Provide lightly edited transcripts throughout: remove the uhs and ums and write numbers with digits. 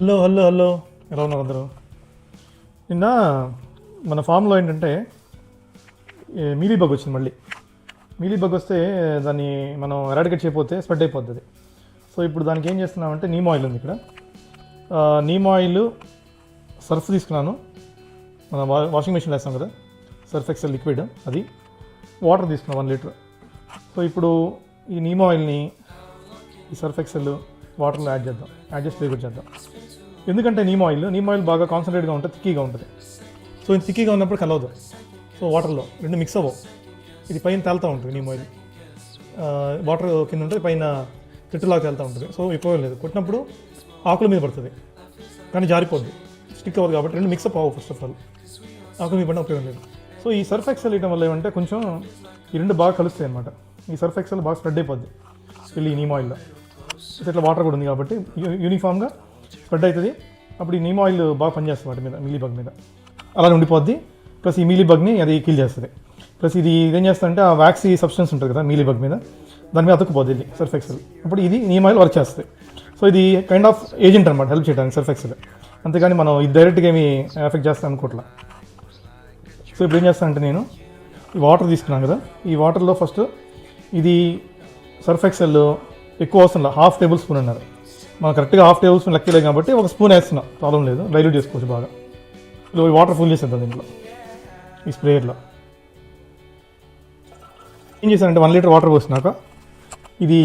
Hello hello hello ఎలా ఉన్నారు అందరూ? నిన్న మన ఫామ్లో ఏంటంటే మీలీ బగ్ వచ్చింది. మళ్ళీ మీలీ బగ్ వస్తే దాన్ని మనం ఎరాడికేట్ చేయకపోతే స్ప్రెడ్ అయిపోతుంది. సో ఇప్పుడు దానికి ఏం చేస్తున్నామంటే నీమ్ ఆయిల్ ఉంది ఇక్కడ. నీమ్ ఆయిల్, సర్ఫ్ తీసుకున్నాను, మన వాషింగ్ మెషిన్ వేస్తాం కదా, సర్ఫ్ ఎక్సెల్ లిక్విడ్, అది వాటర్ తీసుకున్నాను 1 లీటర్. సో ఇప్పుడు ఈ నీమ్ ఆయిల్ని ఈ సర్ఫ్ ఎక్సెల్ వాటర్లో యాడ్ చేసి స్ప్రే చేద్దాం. ఎందుకంటే నీమ్ ఆయిల్ బాగా కాన్సన్ట్రేట్గా ఉంటుంది, థిక్కీగా ఉంటుంది. సో ఇది థిక్కీగా ఉన్నప్పుడు కలవదు. సో వాటర్లో రెండు మిక్స్ అవ్వవు. ఇది పైన తేలుతూ ఉంటుంది నీమ్ ఆయిల్, వాటర్ కింద ఉంటుంది, పైన తిట్టులాగా తేలుతూ ఉంటుంది. సో ఎక్కువ లేదు, కొట్టినప్పుడు ఆకుల మీద పడుతుంది కానీ జారిపోద్ది, స్టిక్ అవ్వదు. కాబట్టి రెండు మిక్సప్ అవ్వవు. ఫస్ట్ ఆఫ్ ఆల్ ఆకుల మీద పడిన ఉపయోగం లేదు. సో ఈ సర్ఫ్ ఎక్సెల్ వేయడం వల్ల ఏమంటే కొంచెం ఈ రెండు బాగా కలుస్తాయి అనమాట. ఈ సర్ఫ్ ఎక్సెల్ బాగా స్ప్రెడ్ అయిపోద్ది వెళ్ళి ఈ నీమ్ ఆయిల్లో. ఇట్లా వాటర్ కూడా ఉంది కాబట్టి యూనిఫామ్గా స్ప్రెడ్ అవుతుంది. అప్పుడు ఈ నీమ్ ఆయిల్ బాగా పనిచేస్తుంది వాటి మీద, మీలీ బగ్ మీద అలానే ఉండిపోద్ది. ప్లస్ ఈ మీలీ బగ్ని అది కిల్ చేస్తుంది. ప్లస్ ఇది ఇదేం చేస్తుందంటే ఆ వ్యాక్సీ సబ్స్టెన్స్ ఉంటుంది కదా మీలీ బగ్ మీద, దాని మీద అతుక్కుపోద్ది ఇది సర్ఫ్ ఎక్సెల్. అప్పుడు ఇది నీమ్ ఆయిల్ వర్క్ చేస్తుంది. సో ఇది కైండ్ ఆఫ్ ఏజెంట్ అనమాట, హెల్ప్ చేయడానికి సర్ఫ్ ఎక్సెల్. అంతేగాని మనం ఇది డైరెక్ట్గా ఏమి ఎఫెక్ట్ చేస్తాను అనుకోవట్లా. సో ఇప్పుడు ఏం చేస్తానంటే నేను ఈ వాటర్ తీసుకున్నాను కదా, ఈ వాటర్లో ఫస్ట్ ఇది సర్ఫ్ ఎక్సెల్ ఎక్కువ అవసరం లేదు, 1/2 టేబుల్ స్పూన్ అన్నారు. మనం కరెక్ట్గా 1/2 టేబుల్ స్పూన్ లెక్కలేదు కాబట్టి 1 స్పూన్ వేస్తున్నా, ప్రాబ్లం లేదు, డైల్యూట్ చేసుకోవచ్చు బాగా. ఇలా ఈ వాటర్ ఫుల్ చేసేద్దాం దీంట్లో, ఈ స్ప్రేయర్లో. ఏం చేశానంటే 1 లీటర్ వాటర్ పోసినాక ఇది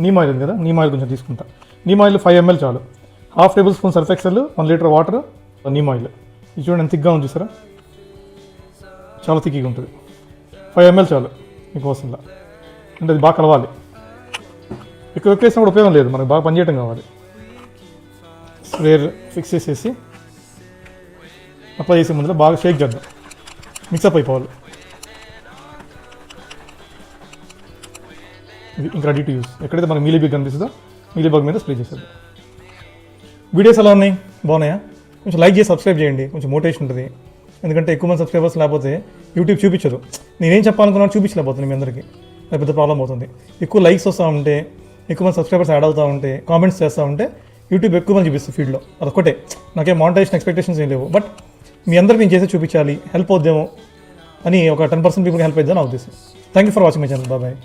నీమ్ ఆయిల్ ఉంది కదా, నీమ్ ఆయిల్ కొంచెం తీసుకుంటా. నీమ్ ఆయిల్ 5 ml చాలు. 1/2 table spoon Surf Excel, 1 litre water, neem oil. ఇది చూడండి ఎంత థిక్గా ఉంది చూసారా, చాలా థిక్గా ఉంటుంది. 5 ml చాలు మీకోసంలా, అంటే అది బాగా కలవాలి. ఎక్కువ వేసినా కూడా ఉపయోగం లేదు, మనకు బాగా పనిచేయటం కావాలి. స్ప్రేయర్ ఫిక్స్ చేసేసి అప్లై చేసే ముందులో బాగా షేక్ చేద్దాం, మిక్సప్ అయిపోవాలి. ఇది ఇంకా రెడీ టు యూస్. ఎక్కడైతే మనకు మీలీ బగ్ కనిపిస్తుందో మీలీ బగ్ మీద స్ప్రే చేసేద్దాం. వీడియోస్ ఎలా ఉన్నాయి, బాగున్నాయా? కొంచెం లైక్ చేసి సబ్స్క్రైబ్ చేయండి, కొంచెం మోటివేషన్ ఉంటుంది. ఎందుకంటే ఎక్కువ మంది సబ్స్క్రైబర్స్ లేకపోతే యూట్యూబ్ చూపించదు. నేనేం చెప్పాలనుకున్నాను చూపించలేకపోతుంది మీ అందరికీ, పెద్ద ప్రాబ్లం అవుతుంది. ఎక్కువ లైక్స్ వస్తూ ఉంటే, ఎక్కువ మంది సబ్స్క్రైబర్స్ యాడ్ అవుతూ ఉంటే, కామెంట్స్ చేస్తూ ఉంటే యూట్యూబ్ ఎక్కువ మంది చూపిస్తుంది ఫీల్డ్లో. అదొక్కటే, నాకేం మానిటైజేషన్ ఎక్స్పెక్టేషన్స్ ఏం లేవు. బట్ మీ అందరికీ నేను చేసి చూపించాలి, హెల్ప్ అవుద్దేమో అని, ఒక 10% పీపుల్కి హెల్ప్ అవుతుందని నా ఉద్దేశం. Thank you for watching my channel. Bye.